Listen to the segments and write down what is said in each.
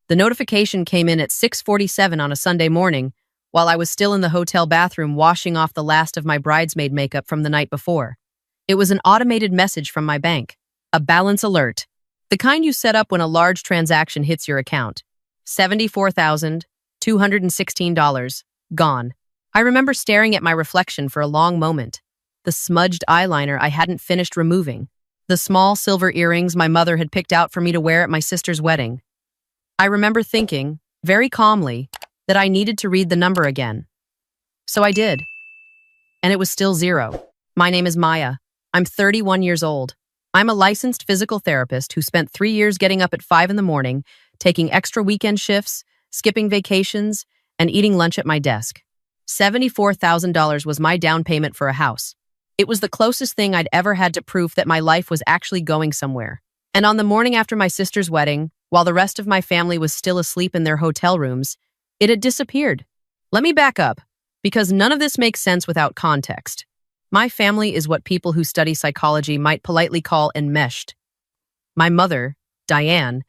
The notification came in at 6:47 on a Sunday morning, while I was still in the hotel bathroom washing off the last of my bridesmaid makeup from the night before. It was an automated message from my bank. A balance alert. The kind you set up when a large transaction hits your account. $74,216. Gone. I remember staring at my reflection for a long moment. The smudged eyeliner I hadn't finished removing. The small silver earrings my mother had picked out for me to wear at my sister's wedding. I remember thinking, very calmly, that I needed to read the number again. So I did. And it was still zero. My name is Maya. I'm 31 years old. I'm a licensed physical therapist who spent 3 years getting up at 5 in the morning, taking extra weekend shifts, skipping vacations, and eating lunch at my desk. $74,000 was my down payment for a house. It was the closest thing I'd ever had to proof that my life was actually going somewhere. And on the morning after my sister's wedding, while the rest of my family was still asleep in their hotel rooms, it had disappeared. Let me back up, because none of this makes sense without context. My family is what people who study psychology might politely call enmeshed. My mother, Diane,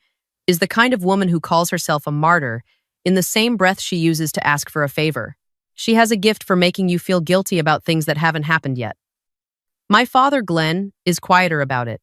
is the kind of woman who calls herself a martyr in the same breath she uses to ask for a favor. She has a gift for making you feel guilty about things that haven't happened yet. My father, Glenn, is quieter about it.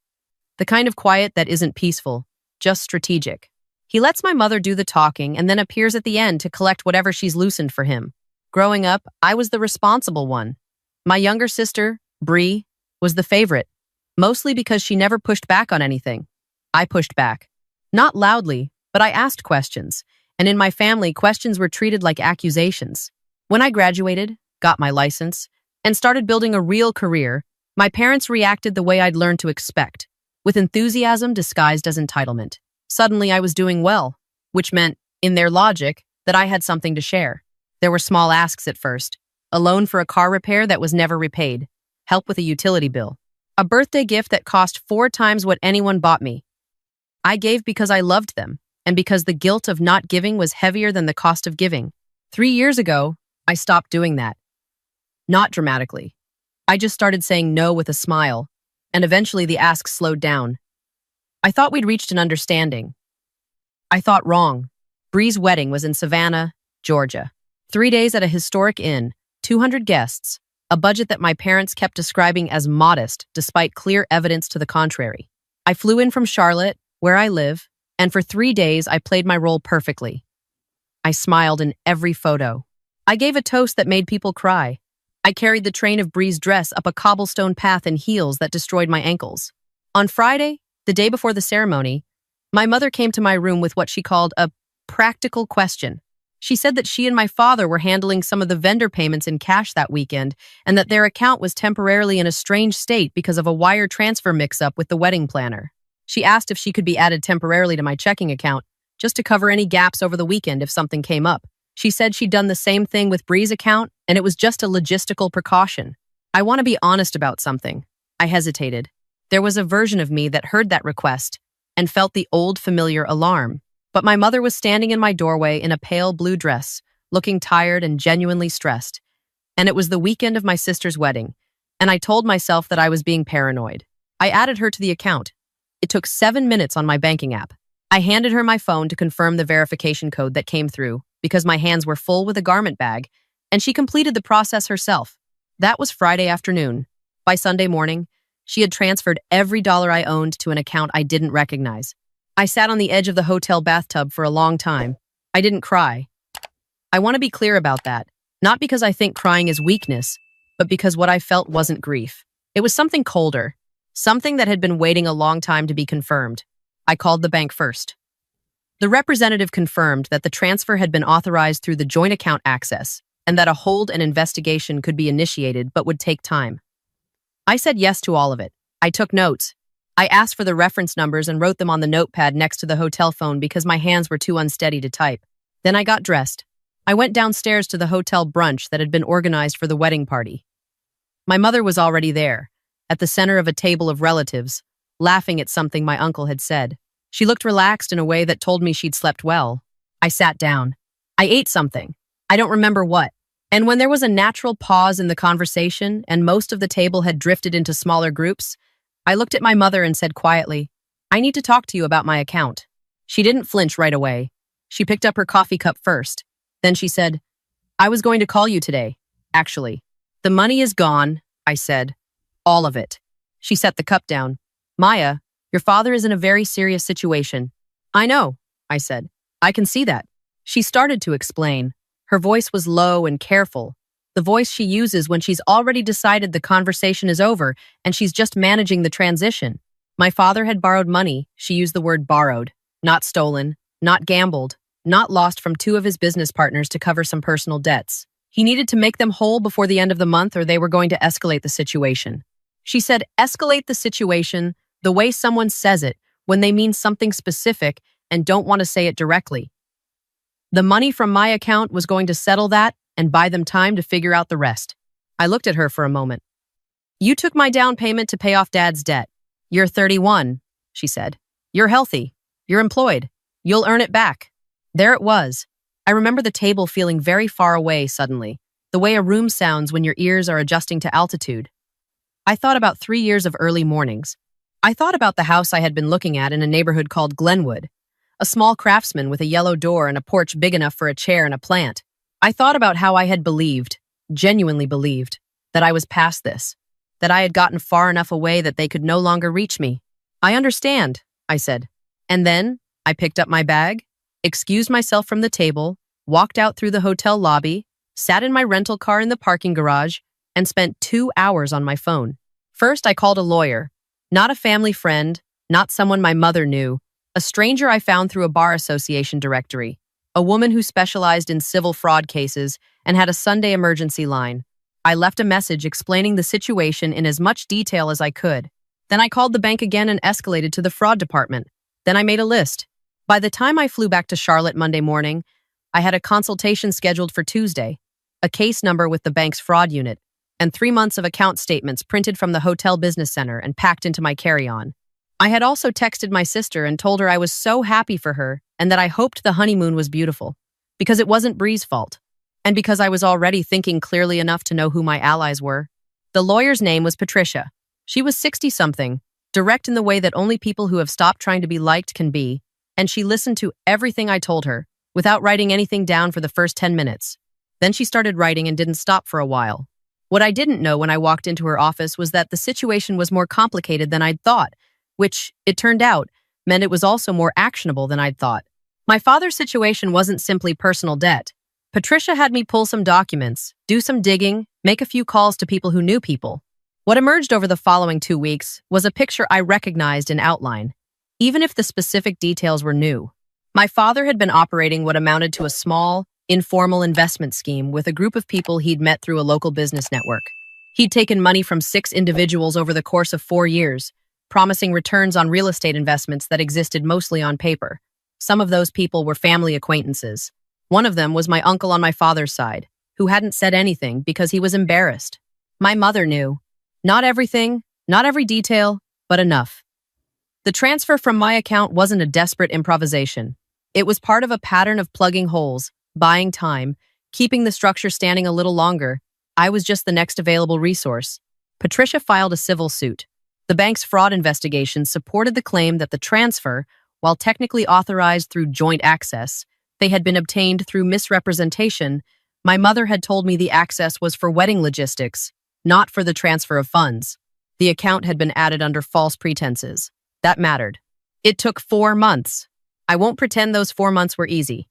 The kind of quiet that isn't peaceful, just strategic. He lets my mother do the talking and then appears at the end to collect whatever she's loosened for him. Growing up, I was the responsible one. My younger sister, Bree, was the favorite, mostly because she never pushed back on anything. I pushed back. Not loudly, but I asked questions, and in my family, questions were treated like accusations. When I graduated, got my license, and started building a real career, my parents reacted the way I'd learned to expect, with enthusiasm disguised as entitlement. Suddenly, I was doing well, which meant, in their logic, that I had something to share. There were small asks at first. A loan for a car repair that was never repaid, help with a utility bill, a birthday gift that cost 4 times what anyone bought me. I gave because I loved them, and because the guilt of not giving was heavier than the cost of giving. 3 years ago, I stopped doing that. Not dramatically. I just started saying no with a smile, and eventually the asks slowed down. I thought we'd reached an understanding. I thought wrong. Bree's wedding was in Savannah, Georgia. 3 days at a historic inn, 200 guests, a budget that my parents kept describing as modest despite clear evidence to the contrary. I flew in from Charlotte, where I live, and for 3 days I played my role perfectly. I smiled in every photo. I gave a toast that made people cry. I carried the train of Bree's dress up a cobblestone path in heels that destroyed my ankles. On Friday, the day before the ceremony, my mother came to my room with what she called a practical question. She said that she and my father were handling some of the vendor payments in cash that weekend and that their account was temporarily in a strange state because of a wire transfer mix-up with the wedding planner. She asked if she could be added temporarily to my checking account, just to cover any gaps over the weekend if something came up. She said she'd done the same thing with Bree's account, and it was just a logistical precaution. I want to be honest about something. I hesitated. There was a version of me that heard that request and felt the old familiar alarm. But my mother was standing in my doorway in a pale blue dress, looking tired and genuinely stressed. And it was the weekend of my sister's wedding, and I told myself that I was being paranoid. I added her to the account. It took 7 minutes on my banking app. I handed her my phone to confirm the verification code that came through because my hands were full with a garment bag, and she completed the process herself. That was Friday afternoon. By Sunday morning, she had transferred every dollar I owned to an account I didn't recognize. I sat on the edge of the hotel bathtub for a long time. I didn't cry. I want to be clear about that, not because I think crying is weakness, but because what I felt wasn't grief. It was something colder, something that had been waiting a long time to be confirmed. I called the bank first. The representative confirmed that the transfer had been authorized through the joint account access and that a hold and investigation could be initiated but would take time. I said yes to all of it. I took notes. I asked for the reference numbers and wrote them on the notepad next to the hotel phone because my hands were too unsteady to type. Then I got dressed. I went downstairs to the hotel brunch that had been organized for the wedding party. My mother was already there, at the center of a table of relatives, laughing at something my uncle had said. She looked relaxed in a way that told me she'd slept well. I sat down. I ate something. I don't remember what. And when there was a natural pause in the conversation and most of the table had drifted into smaller groups, I looked at my mother and said quietly, "I need to talk to you about my account." She didn't flinch right away. She picked up her coffee cup first. Then she said, I was going to call you today, actually. The money is gone, I said. All of it. She set the cup down. Maya, your father is in a very serious situation. I know, I said. I can see that. She started to explain. Her voice was low and careful, the voice she uses when she's already decided the conversation is over and she's just managing the transition. My father had borrowed money. She used the word borrowed, not stolen, not gambled, not lost from two of his business partners to cover some personal debts. He needed to make them whole before the end of the month or they were going to escalate the situation. She said, escalate the situation the way someone says it when they mean something specific and don't want to say it directly. The money from my account was going to settle that and buy them time to figure out the rest. I looked at her for a moment. You took my down payment to pay off Dad's debt. You're 31, she said. You're healthy. You're employed. You'll earn it back. There it was. I remember the table feeling very far away suddenly, the way a room sounds when your ears are adjusting to altitude. I thought about 3 years of early mornings. I thought about the house I had been looking at in a neighborhood called Glenwood, a small craftsman with a yellow door and a porch big enough for a chair and a plant. I thought about how I had believed, genuinely believed, that I was past this, that I had gotten far enough away that they could no longer reach me. I understand, I said. And then I picked up my bag, excused myself from the table, walked out through the hotel lobby, sat in my rental car in the parking garage, and spent 2 hours on my phone. First, I called a lawyer, not a family friend, not someone my mother knew, a stranger I found through a bar association directory, a woman who specialized in civil fraud cases and had a Sunday emergency line. I left a message explaining the situation in as much detail as I could. Then I called the bank again and escalated to the fraud department. Then I made a list. By the time I flew back to Charlotte Monday morning, I had a consultation scheduled for Tuesday, a case number with the bank's fraud unit, and 3 months of account statements printed from the hotel business center and packed into my carry-on. I had also texted my sister and told her I was so happy for her and that I hoped the honeymoon was beautiful, because it wasn't Bree's fault, and because I was already thinking clearly enough to know who my allies were. The lawyer's name was Patricia. She was 60-something, direct in the way that only people who have stopped trying to be liked can be, and she listened to everything I told her, without writing anything down for the first 10 minutes. Then she started writing and didn't stop for a while. What I didn't know when I walked into her office was that the situation was more complicated than I'd thought, which, it turned out, meant it was also more actionable than I'd thought. My father's situation wasn't simply personal debt. Patricia had me pull some documents, do some digging, make a few calls to people who knew people. What emerged over the following 2 weeks was a picture I recognized in outline, even if the specific details were new. My father had been operating what amounted to a small, informal investment scheme with a group of people he'd met through a local business network. He'd taken money from 6 individuals over the course of 4 years, promising returns on real estate investments that existed mostly on paper. Some of those people were family acquaintances. One of them was my uncle on my father's side, who hadn't said anything because he was embarrassed. My mother knew. Not everything, not every detail, but enough. The transfer from my account wasn't a desperate improvisation. It was part of a pattern of plugging holes, buying time, keeping the structure standing a little longer. I was just the next available resource. Patricia filed a civil suit. The bank's fraud investigation supported the claim that the transfer, while technically authorized through joint access, they had been obtained through misrepresentation. My mother had told me the access was for wedding logistics, not for the transfer of funds. The account had been added under false pretenses. That mattered. It took 4 months. I won't pretend those 4 months were easy.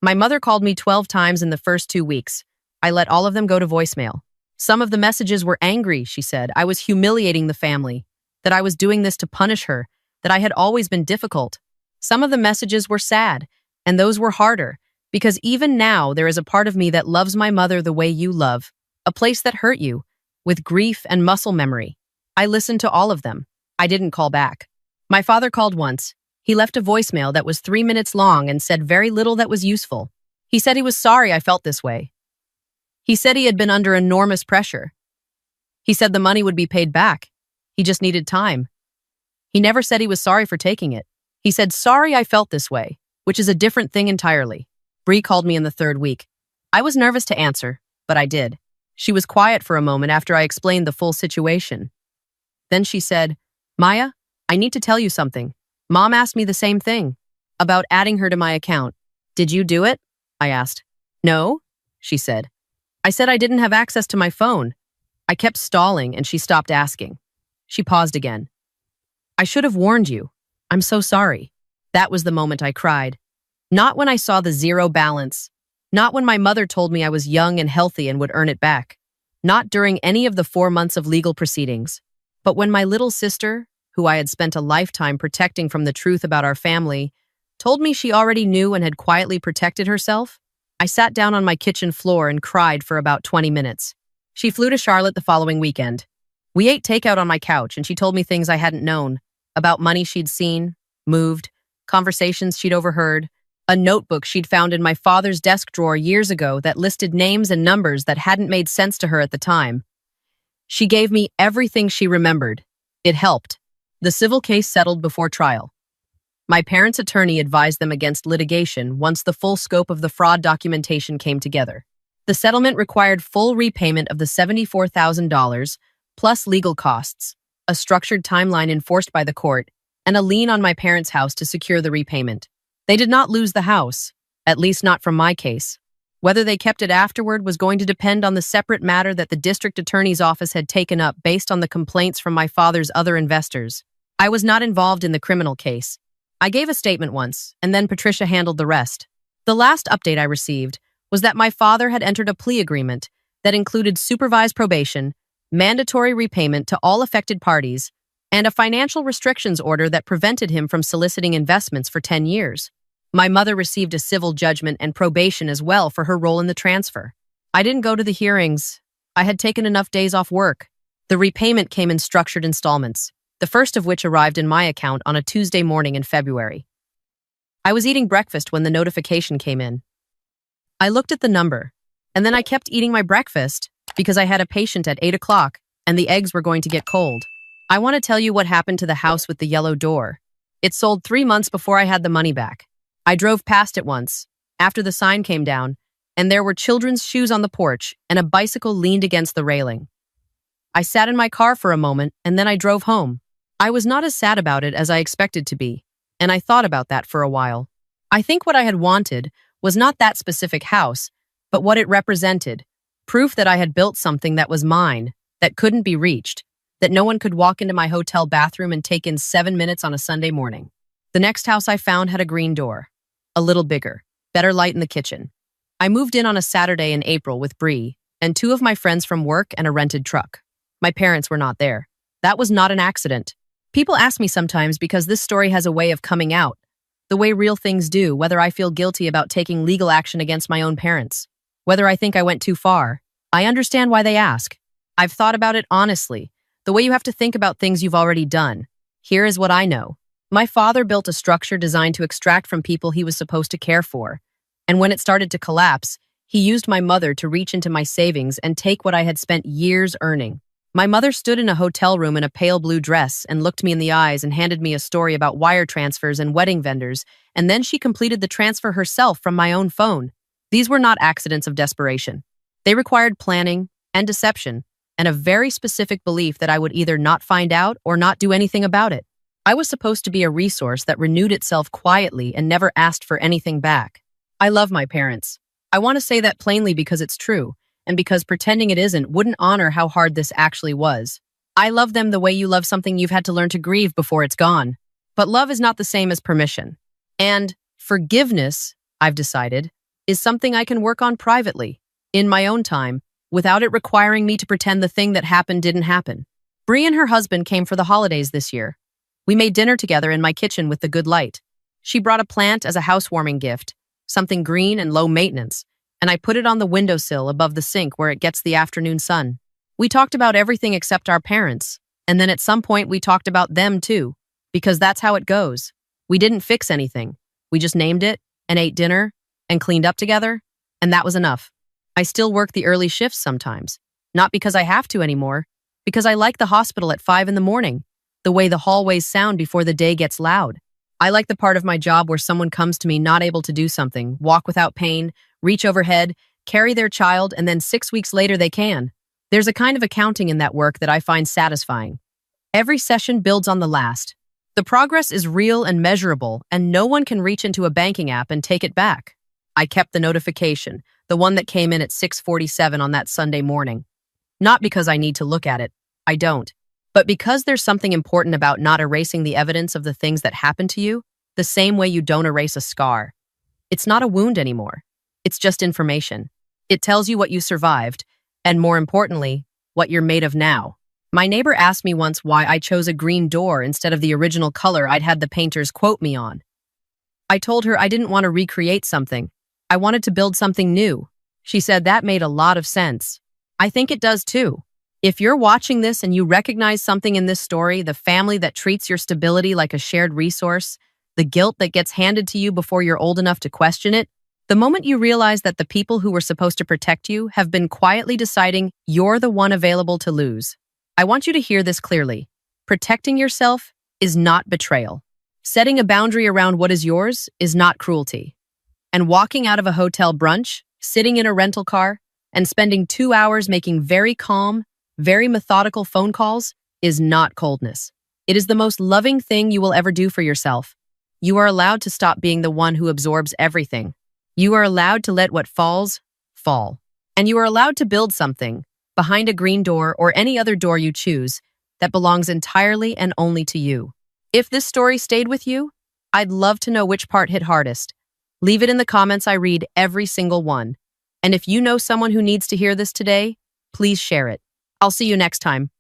My mother called me 12 times in the first 2 weeks. I let all of them go to voicemail. Some of the messages were angry, she said. I was humiliating the family, that I was doing this to punish her, that I had always been difficult. Some of the messages were sad, and those were harder, because even now there is a part of me that loves my mother the way you love, a place that hurt you, with grief and muscle memory. I listened to all of them. I didn't call back. My father called once. He left a voicemail that was 3 minutes long and said very little that was useful. He said he was sorry I felt this way. He said he had been under enormous pressure. He said the money would be paid back. He just needed time. He never said he was sorry for taking it. He said, sorry I felt this way, which is a different thing entirely. Bree called me in the 3rd week. I was nervous to answer, but I did. She was quiet for a moment after I explained the full situation. Then she said, Maya, I need to tell you something. Mom asked me the same thing, about adding her to my account. Did you do it? I asked. No, she said. I said I didn't have access to my phone. I kept stalling and she stopped asking. She paused again. I should have warned you. I'm so sorry. That was the moment I cried. Not when I saw the zero balance. Not when my mother told me I was young and healthy and would earn it back. Not during any of the 4 months of legal proceedings. But when my little sister, who I had spent a lifetime protecting from the truth about our family, told me she already knew and had quietly protected herself, I sat down on my kitchen floor and cried for about 20 minutes. She flew to Charlotte the following weekend. We ate takeout on my couch and she told me things I hadn't known, about money she'd seen, moved, conversations she'd overheard, a notebook she'd found in my father's desk drawer years ago that listed names and numbers that hadn't made sense to her at the time. She gave me everything she remembered. It helped. The civil case settled before trial. My parents' attorney advised them against litigation once the full scope of the fraud documentation came together. The settlement required full repayment of the $74,000, plus legal costs, a structured timeline enforced by the court, and a lien on my parents' house to secure the repayment. They did not lose the house, at least not from my case. Whether they kept it afterward was going to depend on the separate matter that the district attorney's office had taken up based on the complaints from my father's other investors. I was not involved in the criminal case. I gave a statement once, and then Patricia handled the rest. The last update I received was that my father had entered a plea agreement that included supervised probation, mandatory repayment to all affected parties, and a financial restrictions order that prevented him from soliciting investments for 10 years. My mother received a civil judgment and probation as well for her role in the transfer. I didn't go to the hearings. I had taken enough days off work. The repayment came in structured installments, the first of which arrived in my account on a Tuesday morning in February. I was eating breakfast when the notification came in. I looked at the number, and then I kept eating my breakfast because I had a patient at 8 o'clock and the eggs were going to get cold. I want to tell you what happened to the house with the yellow door. It sold 3 months before I had the money back. I drove past it once, after the sign came down, and there were children's shoes on the porch and a bicycle leaned against the railing. I sat in my car for a moment and then I drove home. I was not as sad about it as I expected to be, and I thought about that for a while. I think what I had wanted was not that specific house, but what it represented, proof that I had built something that was mine, that couldn't be reached, that no one could walk into my hotel bathroom and take in 7 minutes on a Sunday morning. The next house I found had a green door, a little bigger, better light in the kitchen. I moved in on a Saturday in April with Bree and 2 of my friends from work and a rented truck. My parents were not there. That was not an accident. People ask me sometimes because this story has a way of coming out, the way real things do, whether I feel guilty about taking legal action against my own parents, whether I think I went too far. I understand why they ask. I've thought about it honestly, the way you have to think about things you've already done. Here is what I know. My father built a structure designed to extract from people he was supposed to care for. And when it started to collapse, he used my mother to reach into my savings and take what I had spent years earning. My mother stood in a hotel room in a pale blue dress and looked me in the eyes and handed me a story about wire transfers and wedding vendors, and then she completed the transfer herself from my own phone. These were not accidents of desperation. They required planning and deception and a very specific belief that I would either not find out or not do anything about it. I was supposed to be a resource that renewed itself quietly and never asked for anything back. I love my parents. I want to say that plainly because it's true, and because pretending it isn't wouldn't honor how hard this actually was. I love them the way you love something you've had to learn to grieve before it's gone. But love is not the same as permission. And forgiveness, I've decided, is something I can work on privately, in my own time, without it requiring me to pretend the thing that happened didn't happen. Bree and her husband came for the holidays this year. We made dinner together in my kitchen with the good light. She brought a plant as a housewarming gift, something green and low maintenance, and I put it on the windowsill above the sink where it gets the afternoon sun. We talked about everything except our parents, and then at some point we talked about them too, because that's how it goes. We didn't fix anything. We just named it and ate dinner and cleaned up together, and that was enough. I still work the early shifts sometimes, not because I have to anymore, because I like the hospital at 5 in the morning, the way the hallways sound before the day gets loud. I like the part of my job where someone comes to me not able to do something, walk without pain, reach overhead, carry their child, and then 6 weeks later they can. There's a kind of accounting in that work that I find satisfying. Every session builds on the last. The progress is real and measurable, and no one can reach into a banking app and take it back. I kept the notification, the one that came in at 6:47 on that Sunday morning. Not because I need to look at it. I don't. But because there's something important about not erasing the evidence of the things that happened to you, the same way you don't erase a scar. It's not a wound anymore. It's just information. It tells you what you survived, and more importantly, what you're made of now. My neighbor asked me once why I chose a green door instead of the original color I'd had the painters quote me on. I told her I didn't want to recreate something. I wanted to build something new. She said that made a lot of sense. I think it does too. If you're watching this and you recognize something in this story, the family that treats your stability like a shared resource, the guilt that gets handed to you before you're old enough to question it, the moment you realize that the people who were supposed to protect you have been quietly deciding you're the one available to lose. I want you to hear this clearly. Protecting yourself is not betrayal. Setting a boundary around what is yours is not cruelty. And walking out of a hotel brunch, sitting in a rental car, and spending 2 hours making very calm, very methodical phone calls is not coldness. It is the most loving thing you will ever do for yourself. You are allowed to stop being the one who absorbs everything. You are allowed to let what falls, fall. And you are allowed to build something, behind a green door or any other door you choose, that belongs entirely and only to you. If this story stayed with you, I'd love to know which part hit hardest. Leave it in the comments. I read every single one. And if you know someone who needs to hear this today, please share it. I'll see you next time.